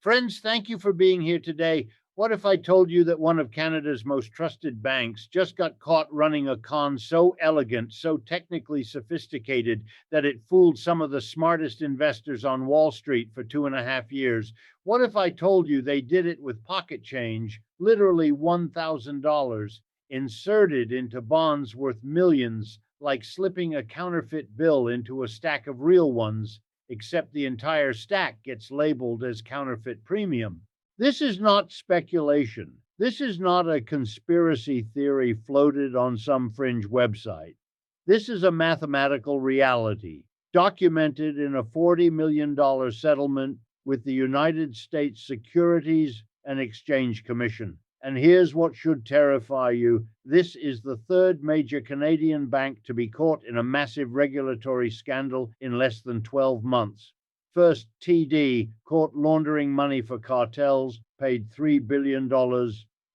Friends, thank you for being here today. What if I told you that one of Canada's most trusted banks just got caught running a con so elegant, so technically sophisticated, that it fooled some of the smartest investors on Wall Street for 2.5 years? What if I told you they did it with pocket change, literally $1,000, inserted into bonds worth millions, like slipping a counterfeit bill into a stack of real ones, except the entire stack gets labeled as counterfeit premium? This is not speculation. This is not a conspiracy theory floated on some fringe website. This is a mathematical reality, documented in a $40 million settlement with the United States Securities and Exchange Commission. And here's what should terrify you. This is the third major Canadian bank to be caught in a massive regulatory scandal in less than 12 months. First, TD, caught laundering money for cartels, paid $3 billion.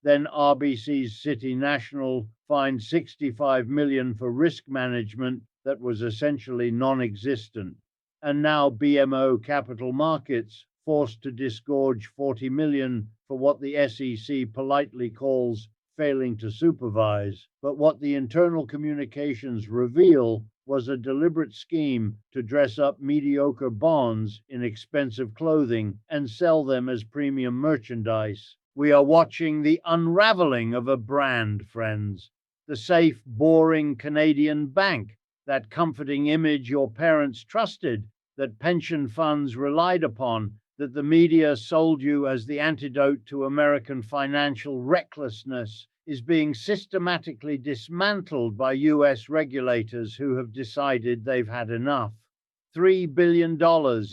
Then RBC's City National fined $65 million for risk management that was essentially non-existent. And now BMO Capital Markets, forced to disgorge $40 million for what the SEC politely calls failing to supervise. But what the internal communications reveal was a deliberate scheme to dress up mediocre bonds in expensive clothing and sell them as premium merchandise. We are watching the unraveling of a brand, friends. The safe, boring Canadian bank, that comforting image your parents trusted, that pension funds relied upon, that the media sold you as the antidote to American financial recklessness, is being systematically dismantled by US regulators who have decided they've had enough. $3 billion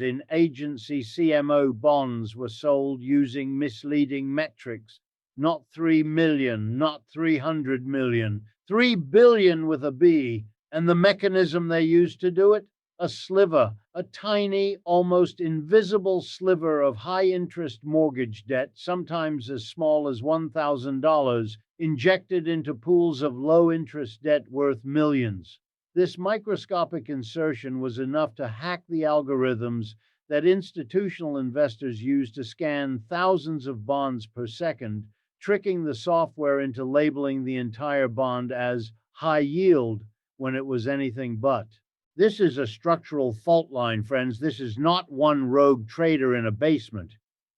in agency CMO bonds were sold using misleading metrics. Not 3 million, not 300 million, 3 billion with a B. And the mechanism they used to do it? A sliver, a tiny, almost invisible sliver of high-interest mortgage debt, sometimes as small as $1,000, injected into pools of low-interest debt worth millions. This microscopic insertion was enough to hack the algorithms that institutional investors use to scan thousands of bonds per second, tricking the software into labeling the entire bond as high yield when it was anything but. This is a structural fault line, friends. This is not one rogue trader in a basement.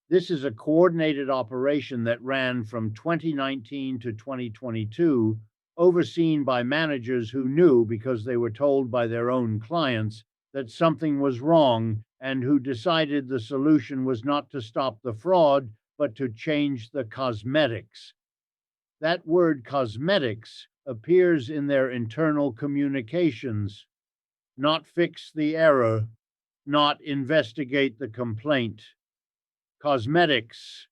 This is a coordinated operation that ran from 2019 to 2022, overseen by managers who knew, because they were told by their own clients, that something was wrong, and who decided the solution was not to stop the fraud, but to change the cosmetics. That word cosmetics appears in their internal communications. Not fix the error, not investigate the complaint. Cosmetics,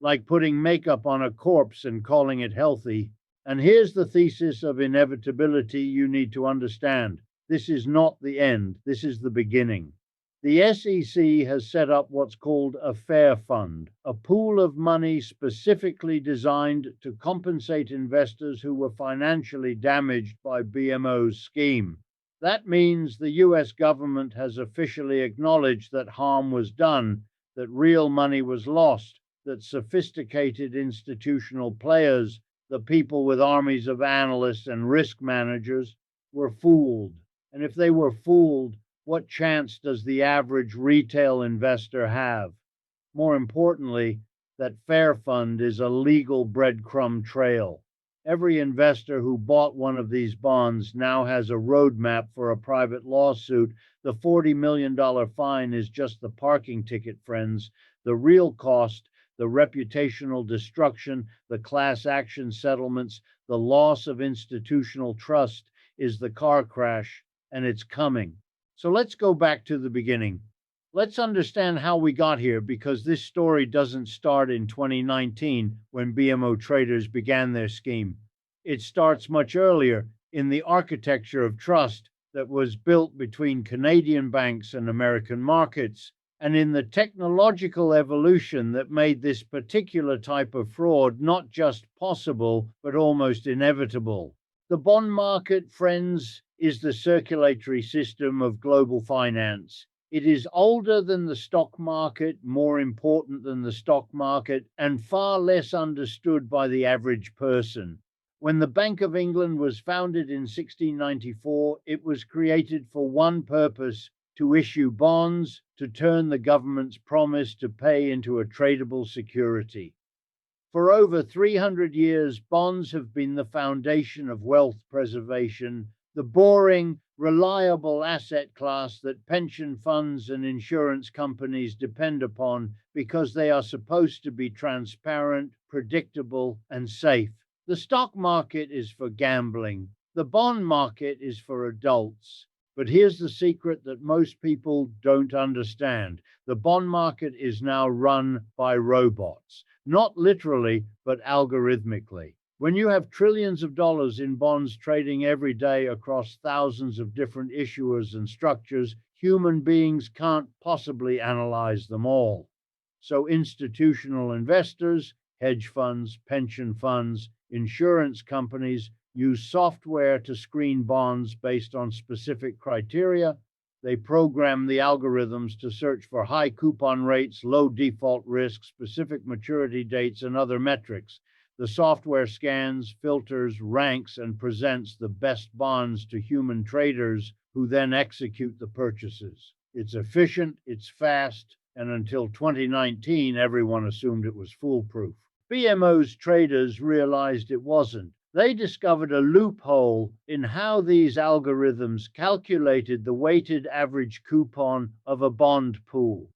like putting makeup on a corpse and calling it healthy. And here's the thesis of inevitability you need to understand. This is not the end, this is the beginning. The SEC has set up what's called a fair fund, a pool of money specifically designed to compensate investors who were financially damaged by BMO's scheme. That means the US government has officially acknowledged that harm was done, that real money was lost, that sophisticated institutional players, the people with armies of analysts and risk managers, were fooled. And if they were fooled, what chance does the average retail investor have? More importantly, that fair fund is a legal breadcrumb trail. Every investor who bought one of these bonds now has a roadmap for a private lawsuit. The $40 million fine is just the parking ticket, friends. The real cost, the reputational destruction, the class action settlements, the loss of institutional trust, is the car crash, and it's coming. So let's go back to the beginning. Let's understand how we got here, because this story doesn't start in 2019 when BMO traders began their scheme. It starts much earlier, in the architecture of trust that was built between Canadian banks and American markets, and in the technological evolution that made this particular type of fraud not just possible, but almost inevitable. The bond market, friends, is the circulatory system of global finance. It is older than the stock market, more important than the stock market, and far less understood by the average person. When the Bank of England was founded in 1694, it was created for one purpose: to issue bonds, to turn the government's promise to pay into a tradable security. For over 300 years, bonds have been the foundation of wealth preservation, the boring, reliable asset class that pension funds and insurance companies depend upon because they are supposed to be transparent, predictable, and safe. The stock market is for gambling. The bond market is for adults. But here's the secret that most people don't understand: the bond market is now run by robots. Not literally, but algorithmically. When you have trillions of dollars in bonds trading every day across thousands of different issuers and structures, human beings can't possibly analyze them all. So institutional investors, hedge funds, pension funds, insurance companies use software to screen bonds based on specific criteria. They program the algorithms to search for high coupon rates, low default risk, specific maturity dates, and other metrics. The software scans, filters, ranks, and presents the best bonds to human traders who then execute the purchases. It's efficient, it's fast, and until 2019, everyone assumed it was foolproof. BMO's traders realized it wasn't. They discovered a loophole in how these algorithms calculated the weighted average coupon of a bond pool.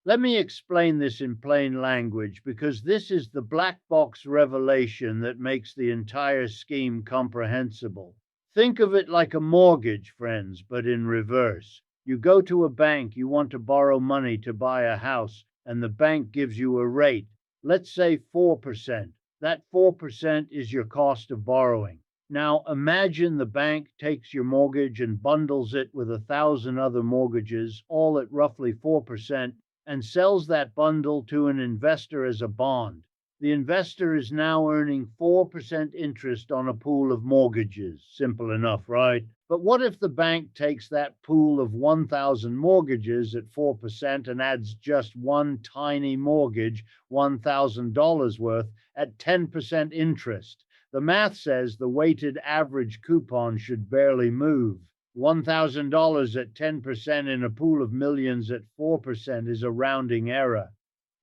Let me explain this in plain language, because this is the black box revelation that makes the entire scheme comprehensible. Think of it like a mortgage, friends, but in reverse. You go to a bank, you want to borrow money to buy a house, and the bank gives you a rate, let's say 4%. That 4% is your cost of borrowing. Now imagine the bank takes your mortgage and bundles it with 1,000 other mortgages, all at roughly 4%, and sells that bundle to an investor as a bond. The investor is now earning 4% interest on a pool of mortgages. Simple enough, right? But what if the bank takes that pool of 1,000 mortgages at 4% and adds just one tiny mortgage, $1,000 worth, at 10% interest? The math says the weighted average coupon should barely move. $1,000 at 10% in a pool of millions at 4% is a rounding error.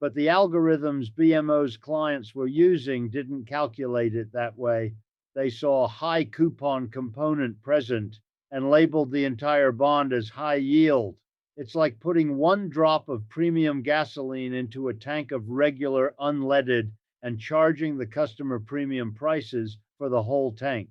But the algorithms BMO's clients were using didn't calculate it that way. They saw a high coupon component present and labeled the entire bond as high yield. It's like putting one drop of premium gasoline into a tank of regular unleaded and charging the customer premium prices for the whole tank.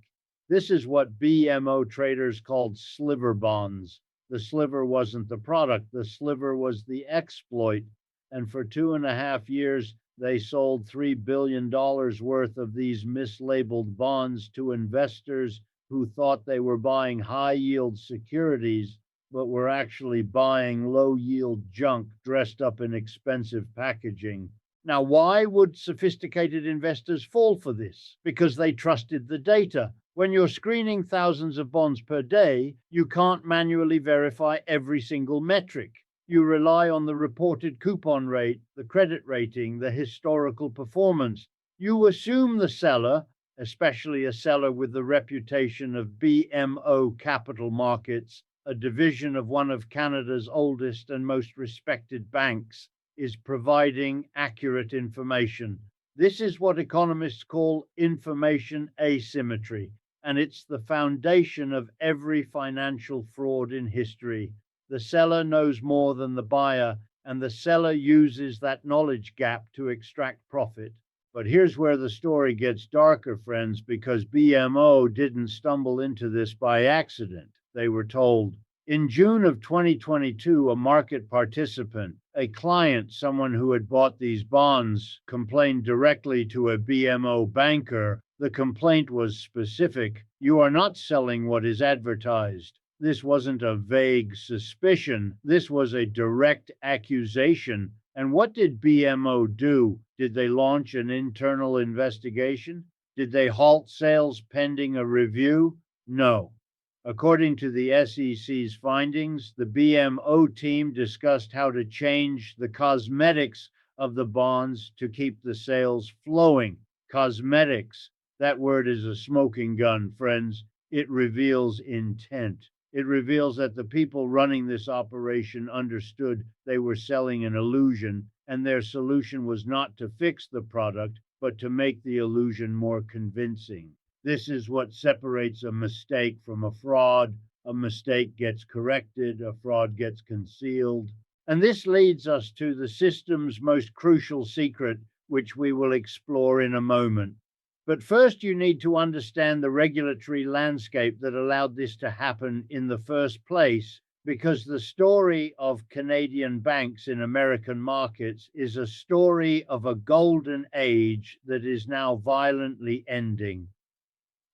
This is what BMO traders called sliver bonds. The sliver wasn't the product, the sliver was the exploit. And for 2.5 years, they sold $3 billion worth of these mislabeled bonds to investors who thought they were buying high yield securities, but were actually buying low yield junk dressed up in expensive packaging. Now, why would sophisticated investors fall for this? Because they trusted the data. When you're screening thousands of bonds per day, you can't manually verify every single metric. You rely on the reported coupon rate, the credit rating, the historical performance. You assume the seller, especially a seller with the reputation of BMO Capital Markets, a division of one of Canada's oldest and most respected banks, is providing accurate information. This is what economists call information asymmetry, and it's the foundation of every financial fraud in history. The seller knows more than the buyer, and the seller uses that knowledge gap to extract profit. But here's where the story gets darker, friends, because BMO didn't stumble into this by accident. They were told. In June of 2022, a market participant, a client, someone who had bought these bonds, complained directly to a BMO banker. The complaint was specific: "You are not selling what is advertised." This wasn't a vague suspicion. This was a direct accusation. And what did BMO do? Did they launch an internal investigation? Did they halt sales pending a review? No. According to the SEC's findings, the BMO team discussed how to change the cosmetics of the bonds to keep the sales flowing. Cosmetics, that word is a smoking gun, friends. It reveals intent. It reveals that the people running this operation understood they were selling an illusion, and their solution was not to fix the product, but to make the illusion more convincing. This is what separates a mistake from a fraud. A mistake gets corrected, a fraud gets concealed. And this leads us to the system's most crucial secret, which we will explore in a moment. But first, you need to understand the regulatory landscape that allowed this to happen in the first place, because the story of Canadian banks in American markets is a story of a golden age that is now violently ending.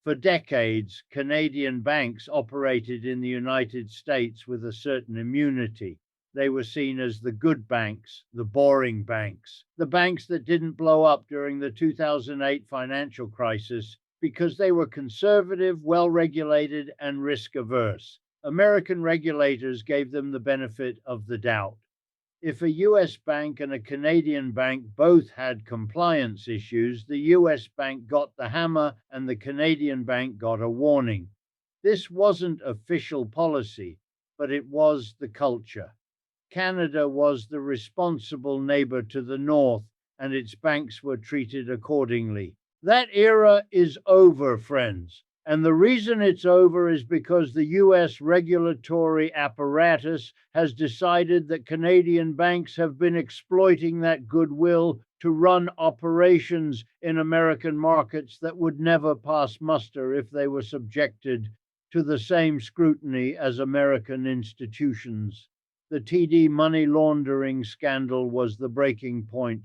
For decades, Canadian banks operated in the United States with a certain immunity. They were seen as the good banks, the boring banks, the banks that didn't blow up during the 2008 financial crisis because they were conservative, well regulated, and risk averse. American regulators gave them the benefit of the doubt. If a US bank and a Canadian bank both had compliance issues, the US bank got the hammer and the Canadian bank got a warning. This wasn't official policy, but it was the culture. Canada was the responsible neighbor to the north, and its banks were treated accordingly. That era is over, friends. And the reason it's over is because the US regulatory apparatus has decided that Canadian banks have been exploiting that goodwill to run operations in American markets that would never pass muster if they were subjected to the same scrutiny as American institutions. The TD money laundering scandal was the breaking point.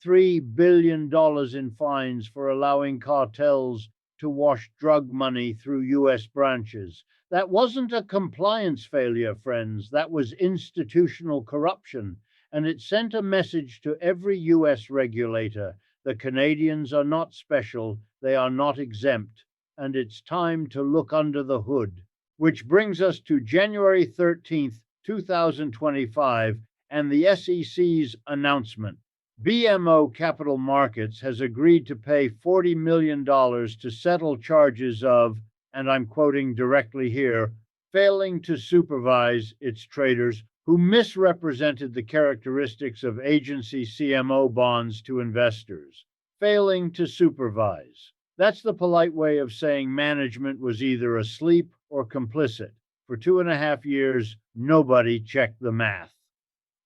$3 billion in fines for allowing cartels to wash drug money through US branches. That wasn't a compliance failure, friends. That was institutional corruption. And it sent a message to every US regulator. The Canadians are not special. They are not exempt. And it's time to look under the hood. Which brings us to January 13th, 2025, and the SEC's announcement. BMO Capital Markets has agreed to pay $40 million to settle charges of, and I'm quoting directly here, failing to supervise its traders who misrepresented the characteristics of agency CMO bonds to investors. Failing to supervise. That's the polite way of saying management was either asleep or complicit. For 2.5 years, nobody checked the math.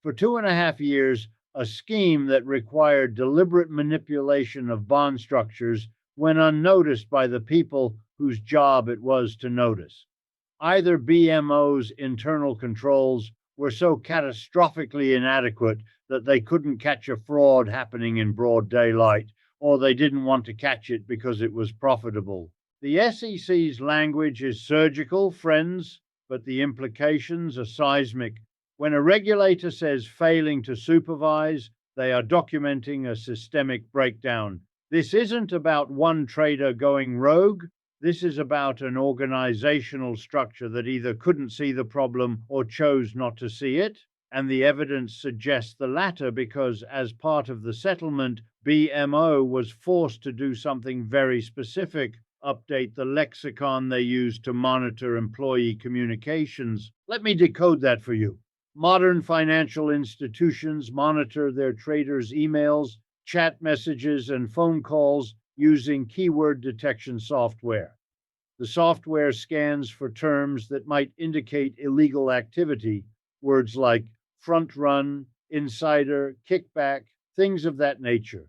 For 2.5 years, a scheme that required deliberate manipulation of bond structures went unnoticed by the people whose job it was to notice. Either BMO's internal controls were so catastrophically inadequate that they couldn't catch a fraud happening in broad daylight, or they didn't want to catch it because it was profitable. The SEC's language is surgical, friends, but the implications are seismic. When a regulator says failing to supervise, they are documenting a systemic breakdown. This isn't about one trader going rogue. This is about an organizational structure that either couldn't see the problem or chose not to see it. And the evidence suggests the latter because, as part of the settlement, BMO was forced to do something very specific: update the lexicon they use to monitor employee communications. Let me decode that for you. Modern financial institutions monitor their traders' emails, chat messages, and phone calls using keyword detection software. The software scans for terms that might indicate illegal activity, words like front run, insider, kickback, things of that nature.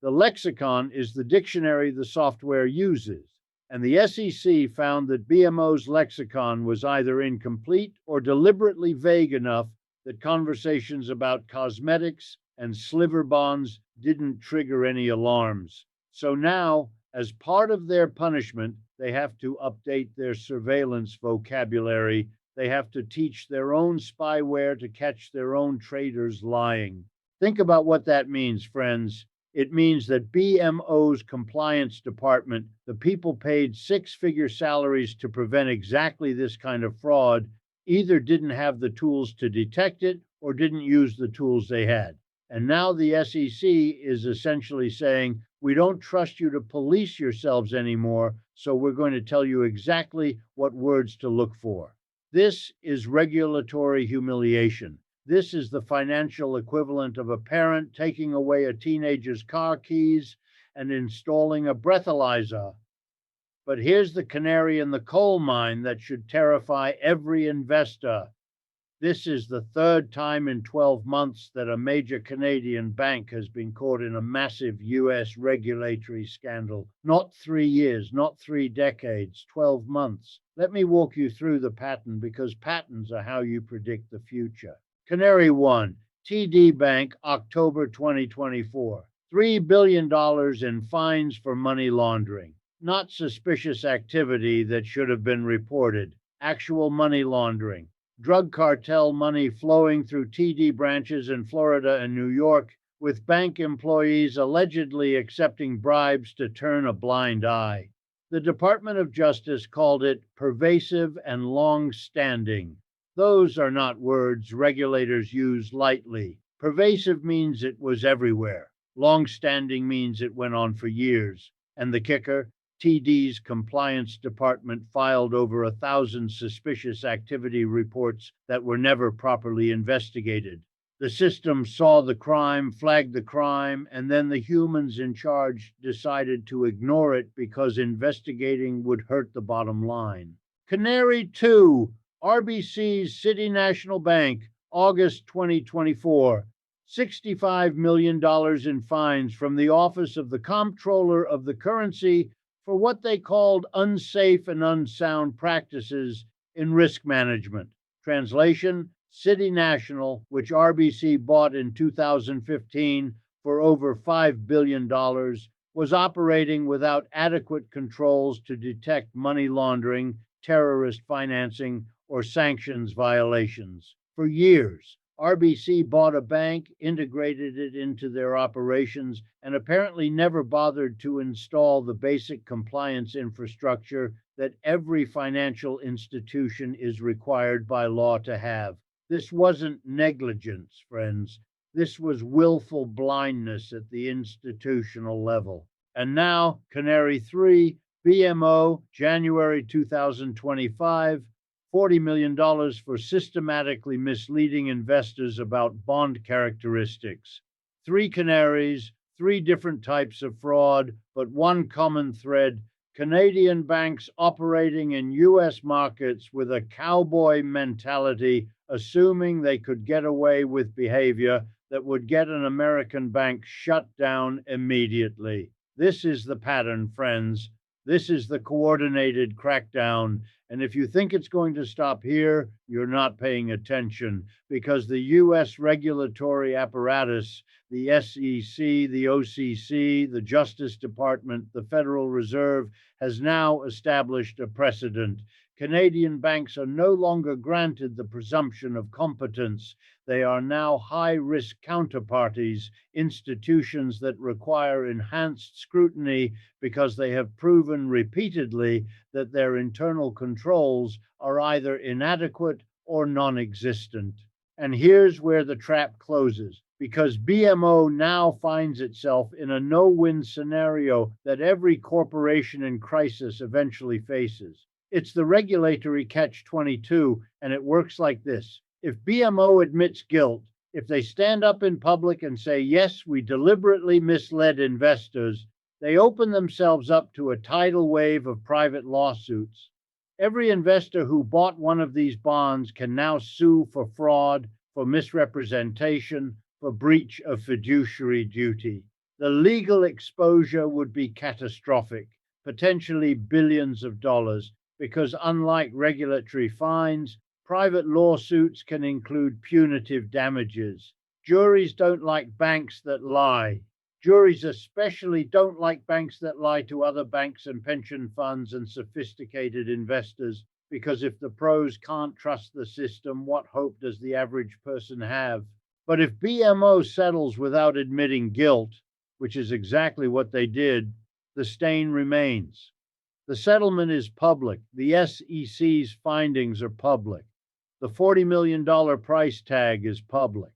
The lexicon is the dictionary the software uses, and the SEC found that BMO's lexicon was either incomplete or deliberately vague enough that conversations about cosmetics and sliver bonds didn't trigger any alarms. So now, as part of their punishment, they have to update their surveillance vocabulary. They have to teach their own spyware to catch their own traders lying. Think about what that means, friends. It means that BMO's compliance department, the people paid six-figure salaries to prevent exactly this kind of fraud, either didn't have the tools to detect it or didn't use the tools they had. And now the SEC is essentially saying, we don't trust you to police yourselves anymore, so we're going to tell you exactly what words to look for. This is regulatory humiliation. This is the financial equivalent of a parent taking away a teenager's car keys and installing a breathalyzer. But here's the canary in the coal mine that should terrify every investor. This is the third time in 12 months that a major Canadian bank has been caught in a massive US regulatory scandal. Not 3 years, not 3 decades, 12 months. Let me walk you through the pattern because patterns are how you predict the future. Canary 1, TD Bank, October 2024. $3 billion in fines for money laundering. Not suspicious activity that should have been reported. Actual money laundering. Drug cartel money flowing through TD branches in Florida and New York, with bank employees allegedly accepting bribes to turn a blind eye. The Department of Justice called it pervasive and long-standing. Those are not words regulators use lightly. Pervasive means it was everywhere. Long-standing means it went on for years. And the kicker? TD's compliance department filed over 1,000 suspicious activity reports that were never properly investigated. The system saw the crime, flagged the crime, and then the humans in charge decided to ignore it because investigating would hurt the bottom line. Canary 2, RBC's City National Bank, August 2024. $65 million in fines from the Office of the Comptroller of the Currency for what they called unsafe and unsound practices in risk management. Translation, City National, which RBC bought in 2015 for over $5 billion, was operating without adequate controls to detect money laundering, terrorist financing, or sanctions violations. For years, RBC bought a bank, integrated it into their operations, and apparently never bothered to install the basic compliance infrastructure that every financial institution is required by law to have. This wasn't negligence, friends. This was willful blindness at the institutional level. And now, Canary 3, BMO, January 2025. $40 million for systematically misleading investors about bond characteristics. 3 canaries, 3 different types of fraud, but one common thread: Canadian banks operating in US markets with a cowboy mentality, assuming they could get away with behavior that would get an American bank shut down immediately. This is the pattern, friends. This is the coordinated crackdown. And if you think it's going to stop here, you're not paying attention, because the US regulatory apparatus, the SEC, the OCC, the Justice Department, the Federal Reserve, has now established a precedent. Canadian banks are no longer granted the presumption of competence. They are now high-risk counterparties, institutions that require enhanced scrutiny because they have proven repeatedly that their internal controls are either inadequate or non-existent. And here's where the trap closes, because BMO now finds itself in a no-win scenario that every corporation in crisis eventually faces. It's the regulatory catch-22, and it works like this. If BMO admits guilt, if they stand up in public and say, yes, we deliberately misled investors, they open themselves up to a tidal wave of private lawsuits. Every investor who bought one of these bonds can now sue for fraud, for misrepresentation, for breach of fiduciary duty. The legal exposure would be catastrophic, potentially billions of dollars, because unlike regulatory fines, private lawsuits can include punitive damages. Juries don't like banks that lie. Juries especially don't like banks that lie to other banks and pension funds and sophisticated investors, because if the pros can't trust the system, what hope does the average person have? But if BMO settles without admitting guilt, which is exactly what they did, the stain remains. The settlement is public. The SEC's findings are public. The $40 million price tag is public.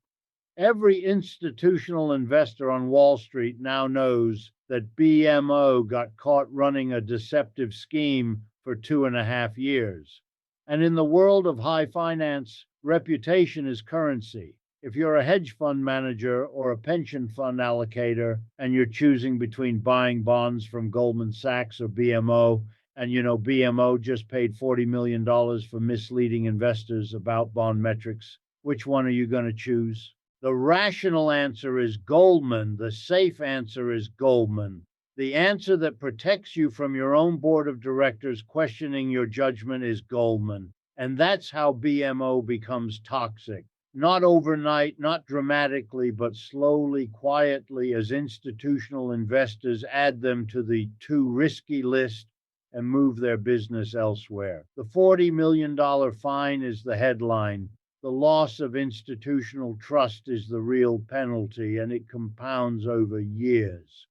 Every institutional investor on Wall Street now knows that BMO got caught running a deceptive scheme for 2.5 years. And in the world of high finance, reputation is currency. If you're a hedge fund manager or a pension fund allocator and you're choosing between buying bonds from Goldman Sachs or BMO, and BMO just paid $40 million for misleading investors about bond metrics, which one are you going to choose? The rational answer is Goldman. The safe answer is Goldman. The answer that protects you from your own board of directors questioning your judgment is Goldman. And that's how BMO becomes toxic. Not overnight, not dramatically, but slowly, quietly, as institutional investors add them to the too risky list and move their business elsewhere. The $40 million fine is the headline. The loss of institutional trust is the real penalty, and it compounds over years.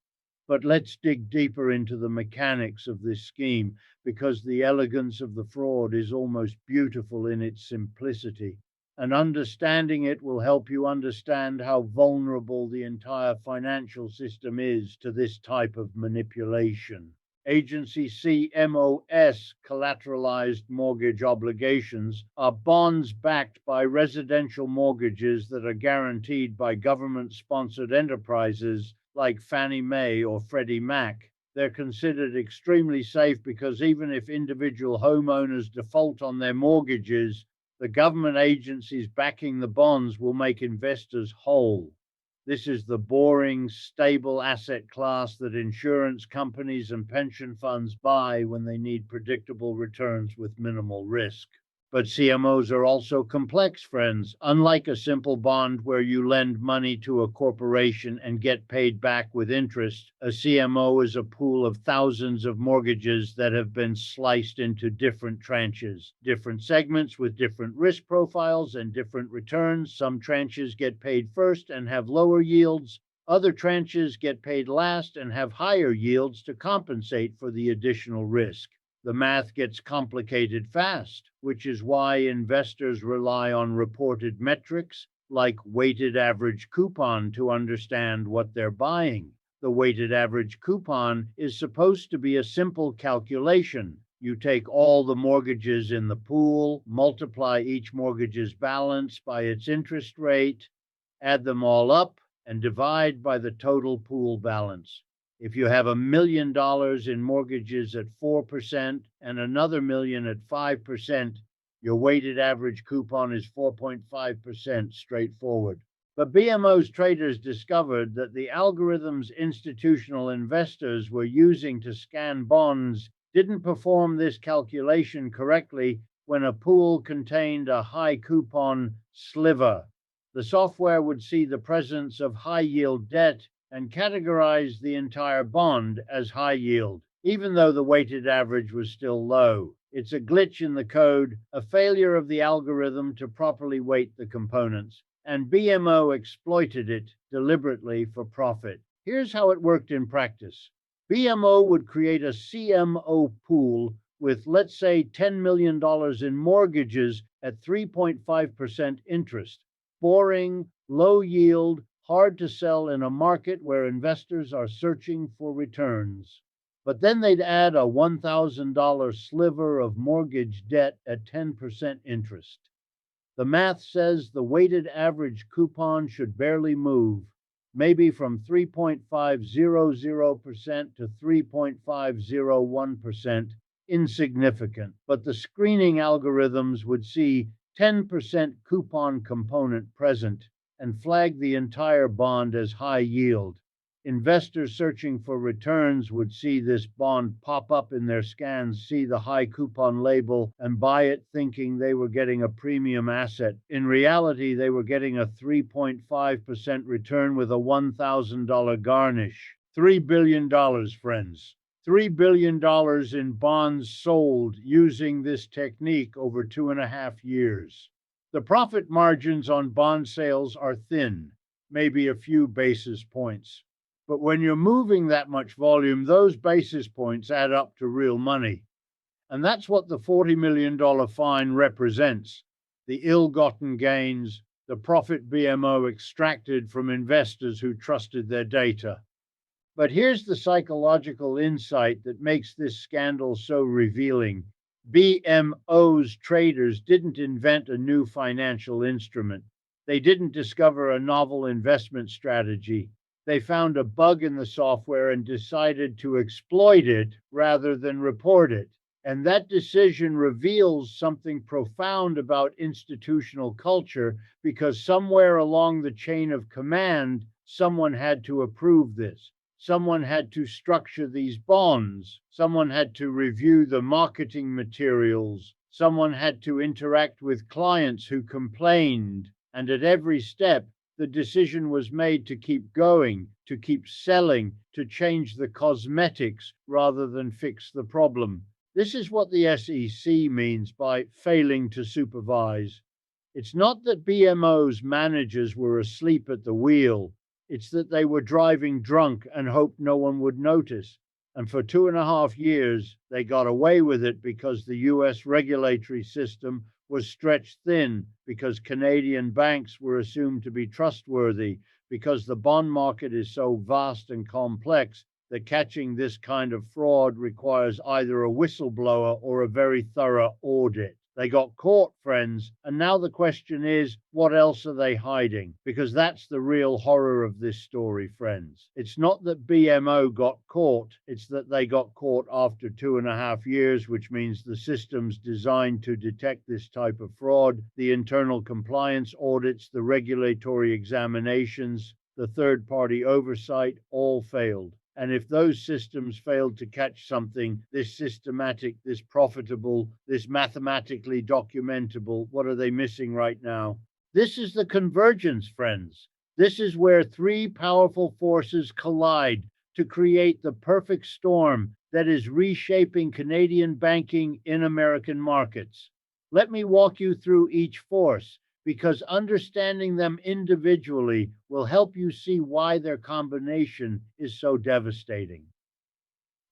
But let's dig deeper into the mechanics of this scheme, because the elegance of the fraud is almost beautiful in its simplicity. And understanding it will help you understand how vulnerable the entire financial system is to this type of manipulation. Agency CMOS collateralized mortgage obligations are bonds backed by residential mortgages that are guaranteed by government-sponsored enterprises like Fannie Mae or Freddie Mac. They're considered extremely safe because even if individual homeowners default on their mortgages, the government agencies backing the bonds will make investors whole. This is the boring, stable asset class that insurance companies and pension funds buy when they need predictable returns with minimal risk. But CMOs are also complex, friends. Unlike a simple bond where you lend money to a corporation and get paid back with interest, a CMO is a pool of thousands of mortgages that have been sliced into different tranches, different segments with different risk profiles and different returns. Some tranches get paid first and have lower yields. Other tranches get paid last and have higher yields to compensate for the additional risk. The math gets complicated fast, which is why investors rely on reported metrics like weighted average coupon to understand what they're buying. The weighted average coupon is supposed to be a simple calculation. You take all the mortgages in the pool, multiply each mortgage's balance by its interest rate, add them all up, and divide by the total pool balance. If you have $1 million in mortgages at 4% and another million at 5%, your weighted average coupon is 4.5%, straightforward. But BMO's traders discovered that the algorithms institutional investors were using to scan bonds didn't perform this calculation correctly when a pool contained a high coupon sliver. The software would see the presence of high yield debt and categorize the entire bond as high yield, even though the weighted average was still low. It's a glitch in the code, a failure of the algorithm to properly weight the components, and BMO exploited it deliberately for profit. Here's how it worked in practice. BMO would create a CMO pool with, let's say, $10 million in mortgages at 3.5% interest. Boring, low yield, hard to sell in a market where investors are searching for returns. But then they'd add a $1,000 sliver of mortgage debt at 10% interest. The math says the weighted average coupon should barely move, maybe from 3.500% to 3.501%, insignificant. But the screening algorithms would see 10% coupon component present and flag the entire bond as high yield. Investors searching for returns would see this bond pop up in their scans, see the high coupon label, and buy it thinking they were getting a premium asset. In reality, they were getting a 3.5% return with a $1,000 garnish. $3 billion, friends. $3 billion in bonds sold using this technique over 2.5 years. The profit margins on bond sales are thin, maybe a few basis points. But when you're moving that much volume, those basis points add up to real money. And that's what the $40 million fine represents: the ill-gotten gains, the profit BMO extracted from investors who trusted their data. But here's the psychological insight that makes this scandal so revealing. BMO's traders didn't invent a new financial instrument. They didn't discover a novel investment strategy. They found a bug in the software and decided to exploit it rather than report it. And that decision reveals something profound about institutional culture, because somewhere along the chain of command, someone had to approve this. Someone had to structure these bonds. Someone had to review the marketing materials. Someone had to interact with clients who complained. And at every step, the decision was made to keep going, to keep selling, to change the cosmetics rather than fix the problem. This is what the SEC means by failing to supervise. It's not that BMO's managers were asleep at the wheel. It's that they were driving drunk and hoped no one would notice. And for 2.5 years, they got away with it because the US regulatory system was stretched thin, because Canadian banks were assumed to be trustworthy, because the bond market is so vast and complex that catching this kind of fraud requires either a whistleblower or a very thorough audit. They got caught, friends, and now the question is, what else are they hiding? Because that's the real horror of this story, friends. It's not that BMO got caught, it's that they got caught after 2.5 years, which means the systems designed to detect this type of fraud, the internal compliance audits, the regulatory examinations, the third-party oversight, all failed. And if those systems failed to catch something this systematic, this profitable, this mathematically documentable, what are they missing right now? This is the convergence, friends. This is where three powerful forces collide to create the perfect storm that is reshaping Canadian banking in American markets. Let me walk you through each force, because understanding them individually will help you see why their combination is so devastating.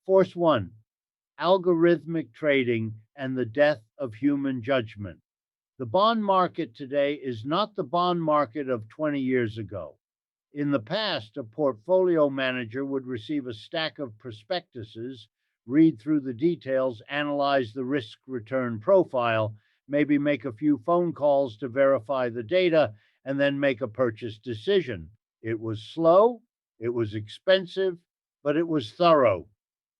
Force 1, algorithmic trading and the death of human judgment. The bond market today is not the bond market of 20 years ago. In the past, a portfolio manager would receive a stack of prospectuses, read through the details, analyze the risk-return profile, maybe make a few phone calls to verify the data, and then make a purchase decision. It was slow, it was expensive, but it was thorough.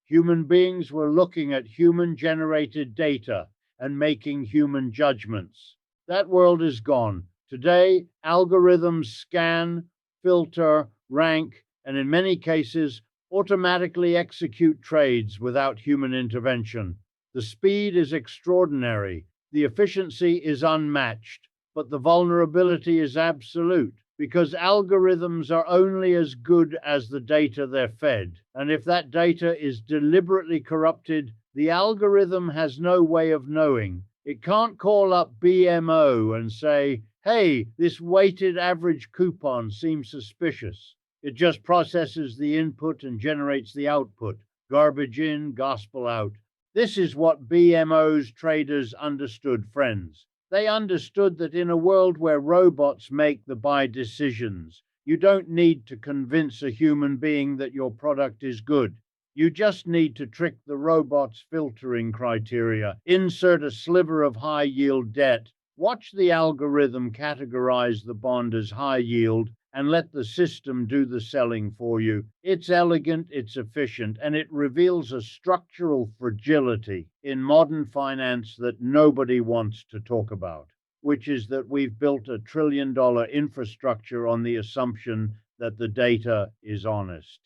Human beings were looking at human-generated data and making human judgments. That world is gone. Today, algorithms scan, filter, rank, and in many cases, automatically execute trades without human intervention. The speed is extraordinary. The efficiency is unmatched, but the vulnerability is absolute, because algorithms are only as good as the data they're fed. And if that data is deliberately corrupted, the algorithm has no way of knowing. It can't call up BMO and say, hey, this weighted average coupon seems suspicious. It just processes the input and generates the output. Garbage in, gospel out. This is what BMO's traders understood, friends. They understood that in a world where robots make the buy decisions, you don't need to convince a human being that your product is good. You just need to trick the robot's filtering criteria, insert a sliver of high-yield debt, watch the algorithm categorize the bond as high yield, and let the system do the selling for you. It's elegant, it's efficient, and it reveals a structural fragility in modern finance that nobody wants to talk about, which is that we've built a trillion-dollar infrastructure on the assumption that the data is honest.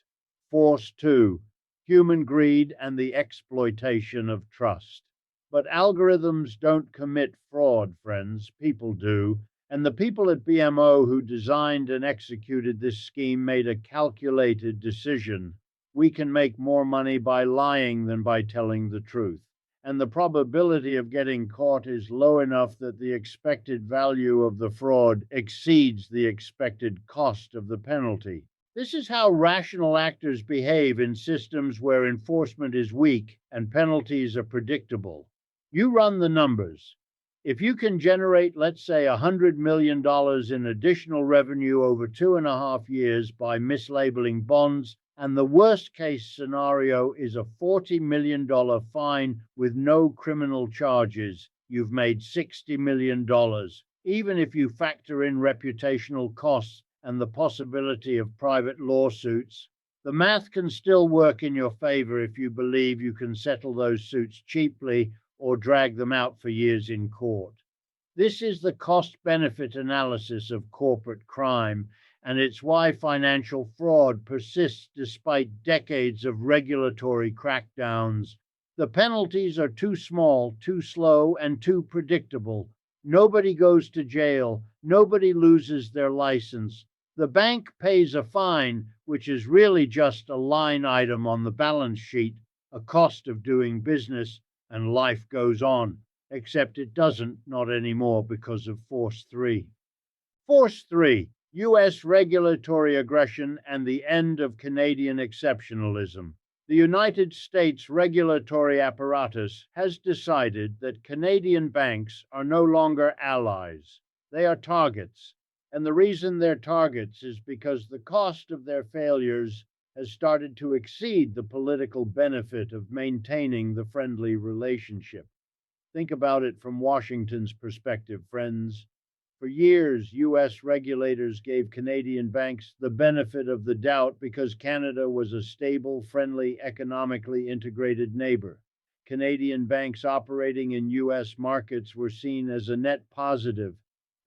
Force 2, human greed and the exploitation of trust. But algorithms don't commit fraud, friends. People do. And the people at BMO who designed and executed this scheme made a calculated decision. We can make more money by lying than by telling the truth. And the probability of getting caught is low enough that the expected value of the fraud exceeds the expected cost of the penalty. This is how rational actors behave in systems where enforcement is weak and penalties are predictable. You run the numbers. If you can generate, let's say, $100 million in additional revenue over 2.5 years by mislabeling bonds, and the worst case scenario is a $40 million fine with no criminal charges, you've made $60 million, even if you factor in reputational costs and the possibility of private lawsuits. The math can still work in your favor if you believe you can settle those suits cheaply or drag them out for years in court. This is the cost-benefit analysis of corporate crime, and it's why financial fraud persists despite decades of regulatory crackdowns. The penalties are too small, too slow, and too predictable. Nobody goes to jail. Nobody loses their license. The bank pays a fine, which is really just a line item on the balance sheet, a cost of doing business, and life goes on. Except it doesn't, not anymore, because of Force 3. Force 3, U.S. regulatory aggression and the end of Canadian exceptionalism. The United States regulatory apparatus has decided that Canadian banks are no longer allies. They are targets. And the reason they're targets is because the cost of their failures has started to exceed the political benefit of maintaining the friendly relationship. Think about it from Washington's perspective, friends. For years, U.S. regulators gave Canadian banks the benefit of the doubt because Canada was a stable, friendly, economically integrated neighbor. Canadian banks operating in U.S. markets were seen as a net positive.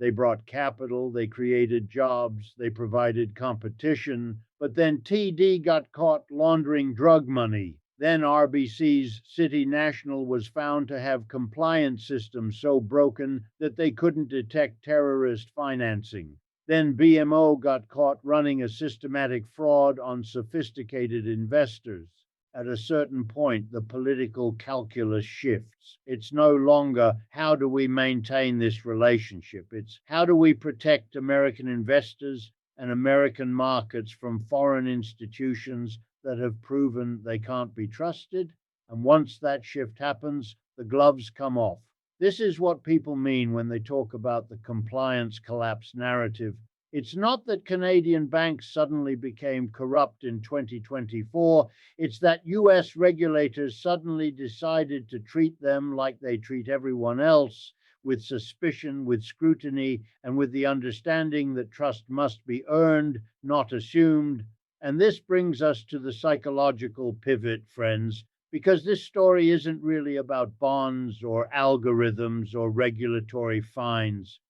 They brought capital, they created jobs, they provided competition. But then TD got caught laundering drug money. Then RBC's City National was found to have compliance systems so broken that they couldn't detect terrorist financing. Then BMO got caught running a systematic fraud on sophisticated investors. At a certain point, the political calculus shifts. It's no longer how do we maintain this relationship? It's how do we protect American investors and American markets from foreign institutions that have proven they can't be trusted. And once that shift happens, the gloves come off. This is what people mean when they talk about the compliance collapse narrative. It's not that Canadian banks suddenly became corrupt in 2024. It's that US regulators suddenly decided to treat them like they treat everyone else, with suspicion, with scrutiny, and with the understanding that trust must be earned, not assumed. And this brings us to the psychological pivot, friends, because this story isn't really about bonds or algorithms or regulatory fines.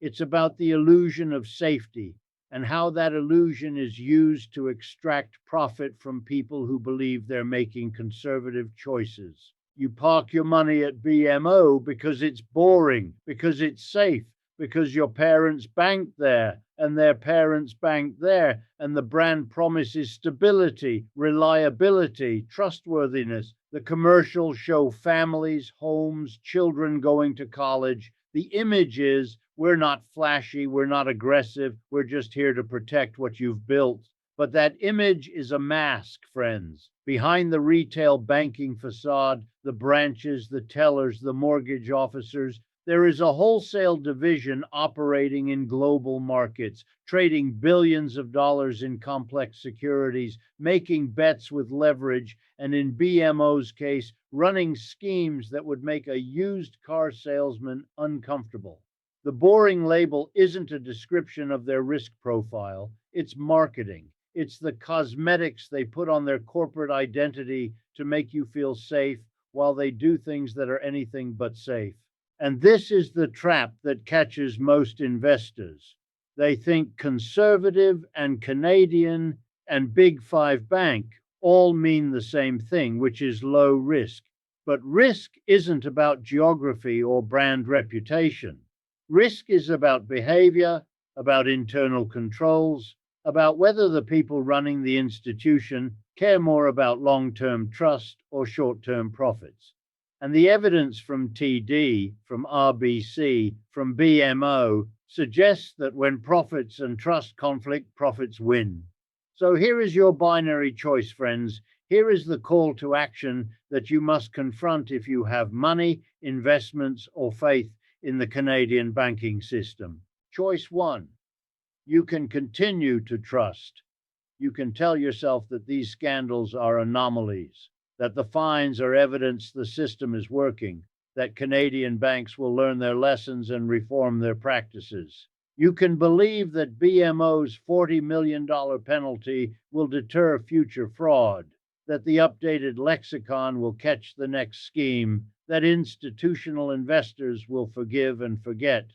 It's about the illusion of safety and how that illusion is used to extract profit from people who believe they're making conservative choices. You park your money at BMO because it's boring, because it's safe, because your parents banked there and their parents banked there, and the brand promises stability, reliability, trustworthiness. The commercials show families, homes, children going to college. The image is we're not flashy, we're not aggressive, we're just here to protect what you've built. But that image is a mask, friends. Behind the retail banking facade, the branches, the tellers, the mortgage officers, there is a wholesale division operating in global markets, trading billions of dollars in complex securities, making bets with leverage, and in BMO's case, running schemes that would make a used car salesman uncomfortable. The boring label isn't a description of their risk profile, it's marketing. It's the cosmetics they put on their corporate identity to make you feel safe while they do things that are anything but safe. And this is the trap that catches most investors. They think conservative and Canadian and Big Five bank all mean the same thing, which is low risk. But risk isn't about geography or brand reputation. Risk is about behavior, about internal controls, about whether the people running the institution care more about long-term trust or short-term profits. And the evidence from TD, from RBC, from BMO suggests that when profits and trust conflict, profits win. So here is your binary choice, friends. Here is the call to action that you must confront if you have money, investments, or faith in the Canadian banking system. Choice one, you can continue to trust. You can tell yourself that these scandals are anomalies, that the fines are evidence the system is working, that Canadian banks will learn their lessons and reform their practices. You can believe that BMO's $40 million penalty will deter future fraud, that the updated lexicon will catch the next scheme, that institutional investors will forgive and forget.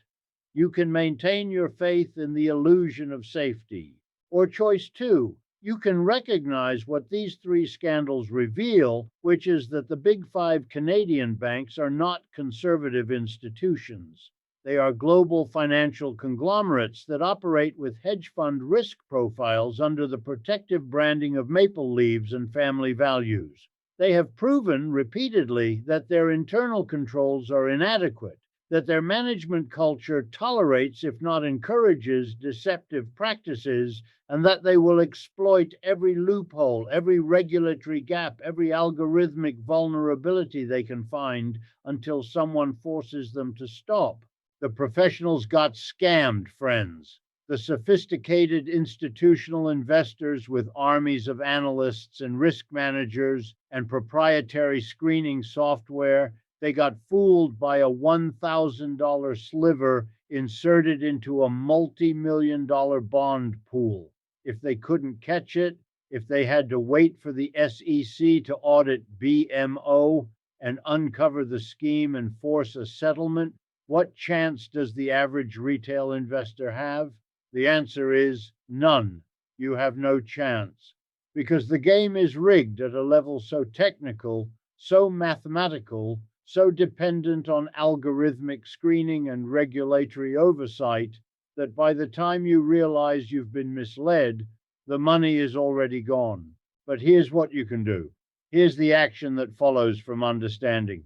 You can maintain your faith in the illusion of safety. Or choice two, you can recognize what these three scandals reveal, which is that the big five Canadian banks are not conservative institutions. They are global financial conglomerates that operate with hedge fund risk profiles under the protective branding of maple leaves and family values. They have proven repeatedly that their internal controls are inadequate, that their management culture tolerates, if not encourages, deceptive practices, and that they will exploit every loophole, every regulatory gap, every algorithmic vulnerability they can find until someone forces them to stop. The professionals got scammed, friends. The sophisticated institutional investors with armies of analysts and risk managers and proprietary screening software, they got fooled by a $1,000 sliver inserted into a multi-million-dollar bond pool. If they couldn't catch it, if they had to wait for the SEC to audit BMO and uncover the scheme and force a settlement, what chance does the average retail investor have? The answer is none. You have no chance. Because the game is rigged at a level so technical, so mathematical, so dependent on algorithmic screening and regulatory oversight that by the time you realize you've been misled, the money is already gone. But here's what you can do. Here's the action that follows from understanding.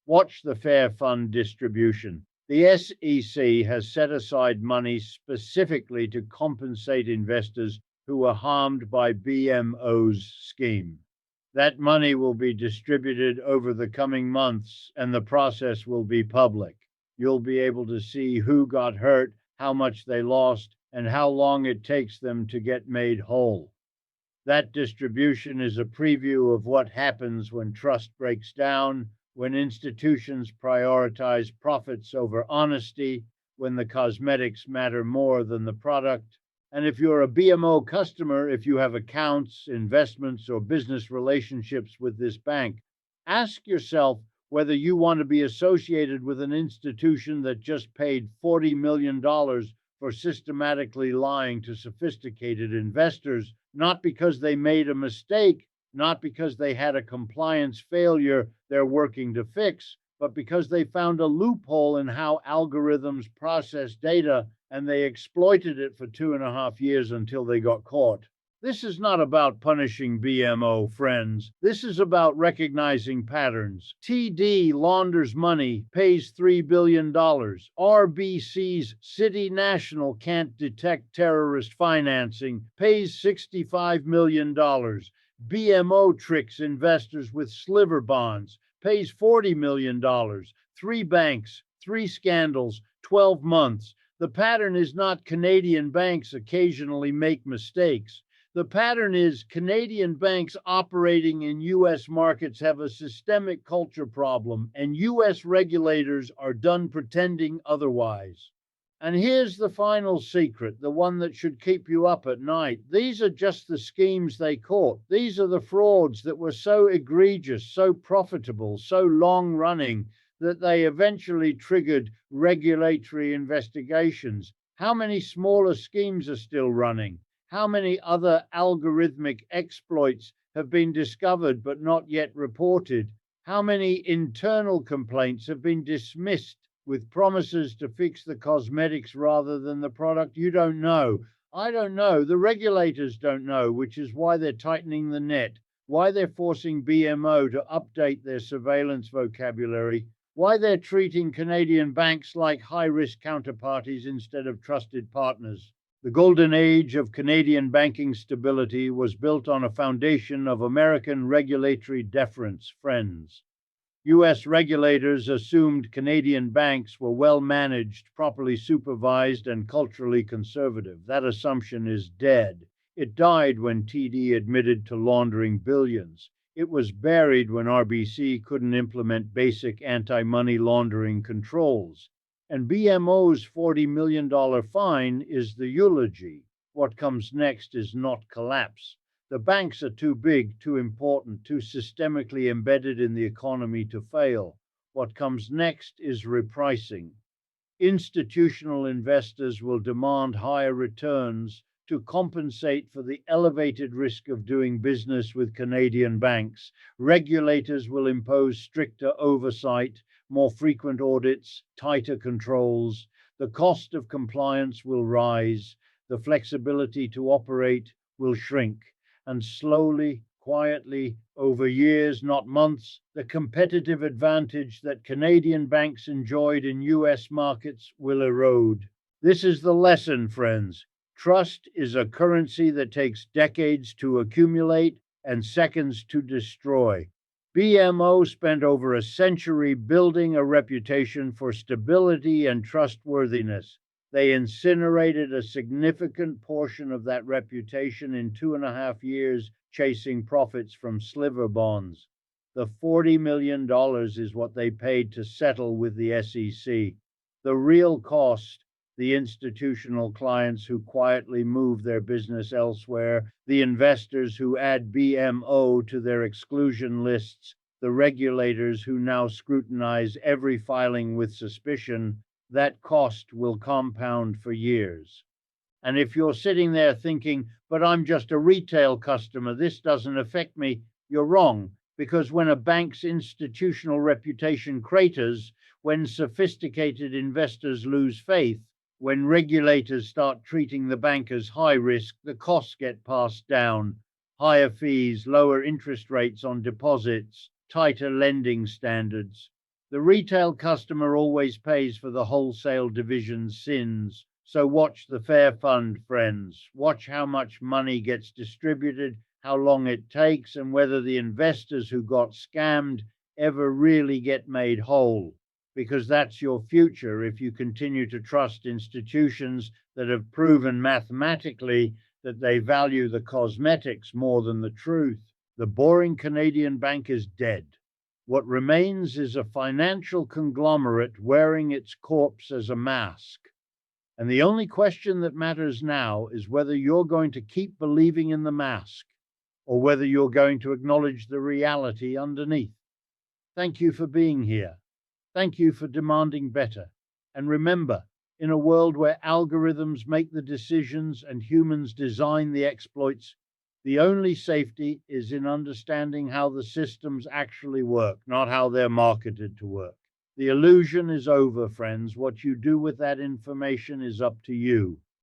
Watch the fair fund distribution. The SEC has set aside money specifically to compensate investors who were harmed by BMO's scheme. That money will be distributed over the coming months, and the process will be public. You'll be able to see who got hurt, how much they lost, and how long it takes them to get made whole. That distribution is a preview of what happens when trust breaks down, when institutions prioritize profits over honesty, when the cosmetics matter more than the product. And if you're a BMO customer, if you have accounts, investments, or business relationships with this bank, ask yourself whether you want to be associated with an institution that just paid $40 million for systematically lying to sophisticated investors, not because they made a mistake, not because they had a compliance failure they're working to fix, but because they found a loophole in how algorithms process data and they exploited it for 2.5 years until they got caught. This is not about punishing BMO, friends. This is about recognizing patterns. TD launders money, pays $3 billion. RBC's City National can't detect terrorist financing, pays $65 million. BMO tricks investors with sliver bonds, pays $40 million. 3 banks, 3 scandals, 12 months. The pattern is not Canadian banks occasionally make mistakes. The pattern is Canadian banks operating in U.S. markets have a systemic culture problem, and U.S. regulators are done pretending otherwise. And here's the final secret, the one that should keep you up at night. These are just the schemes they caught. These are the frauds that were so egregious, so profitable, so long running that they eventually triggered regulatory investigations. How many smaller schemes are still running? How many other algorithmic exploits have been discovered but not yet reported? How many internal complaints have been dismissed with promises to fix the cosmetics rather than the product? You don't know. I don't know. The regulators don't know, which is why they're tightening the net, why they're forcing BMO to update their surveillance vocabulary, why they're treating Canadian banks like high-risk counterparties instead of trusted partners. The golden age of Canadian banking stability was built on a foundation of American regulatory deference, friends. U.S. regulators assumed Canadian banks were well managed, properly supervised, and culturally conservative. That assumption is dead. It died when TD admitted to laundering billions. It was buried when RBC couldn't implement basic anti-money laundering controls. And BMO's $40 million fine is the eulogy. What comes next is not collapse. The banks are too big, too important, too systemically embedded in the economy to fail. What comes next is repricing. Institutional investors will demand higher returns to compensate for the elevated risk of doing business with Canadian banks. Regulators will impose stricter oversight, more frequent audits, tighter controls. The cost of compliance will rise. The flexibility to operate will shrink. And slowly, quietly, over years, not months, the competitive advantage that Canadian banks enjoyed in US markets will erode. This is the lesson, friends. Trust is a currency that takes decades to accumulate and seconds to destroy. BMO spent over a century building a reputation for stability and trustworthiness. They incinerated a significant portion of that reputation in 2.5 years, chasing profits from Sliver bonds. The $40 million is what they paid to settle with the SEC. The real cost, the institutional clients who quietly move their business elsewhere, the investors who add BMO to their exclusion lists, the regulators who now scrutinize every filing with suspicion, that cost will compound for years. And if you're sitting there thinking, but I'm just a retail customer, this doesn't affect me, you're wrong, because when a bank's institutional reputation craters, when sophisticated investors lose faith, when regulators start treating the bank as high risk, the costs get passed down. Higher fees, lower interest rates on deposits, tighter lending standards. The retail customer always pays for the wholesale division's sins. So watch the fair fund, friends. Watch how much money gets distributed, how long it takes, and whether the investors who got scammed ever really get made whole. Because that's your future if you continue to trust institutions that have proven mathematically that they value the cosmetics more than the truth. The boring Canadian bank is dead. What remains is a financial conglomerate wearing its corpse as a mask. And the only question that matters now is whether you're going to keep believing in the mask or whether you're going to acknowledge the reality underneath. Thank you for being here. Thank you for demanding better. And remember, in a world where algorithms make the decisions and humans design the exploits, the only safety is in understanding how the systems actually work, not how they're marketed to work. The illusion is over, friends. What you do with that information is up to you.